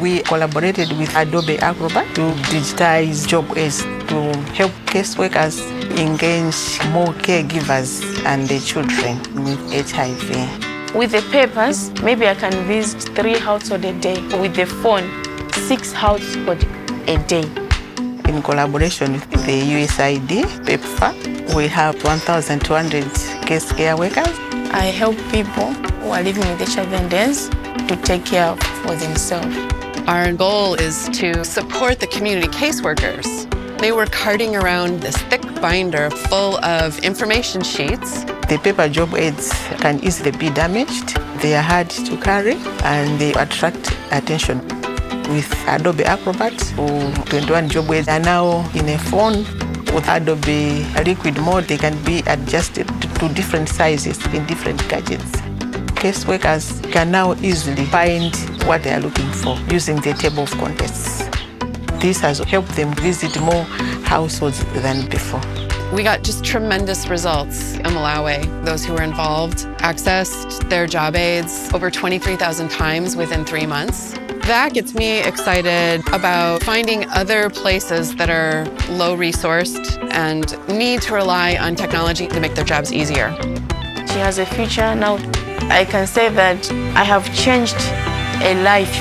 We collaborated with Adobe Acrobat to digitize job aids to help caseworkers engage more caregivers and their children with HIV. With the papers, maybe I can visit 3 households a day. With the phone, 6 households a day. In collaboration with the USAID, PEPFAR, we have 1,200 case care workers. I help people who are living with HIV and AIDS to take care for themselves. Our goal is to support the community caseworkers. They were carting around this thick binder full of information sheets. The paper job aids can easily be damaged. They are hard to carry and they attract attention. With Adobe Acrobat, 21 job aids are now in a phone. With Adobe Liquid mode, they can be adjusted to different sizes in different gadgets. Caseworkers can now easily find what they are looking for using the table of contents. This has helped them visit more households than before. We got just tremendous results in Malawi. Those who were involved accessed their job aids over 23,000 times within 3 months. That gets me excited about finding other places that are low-resourced and need to rely on technology to make their jobs easier. She has a future now. I can say that I have changed a life.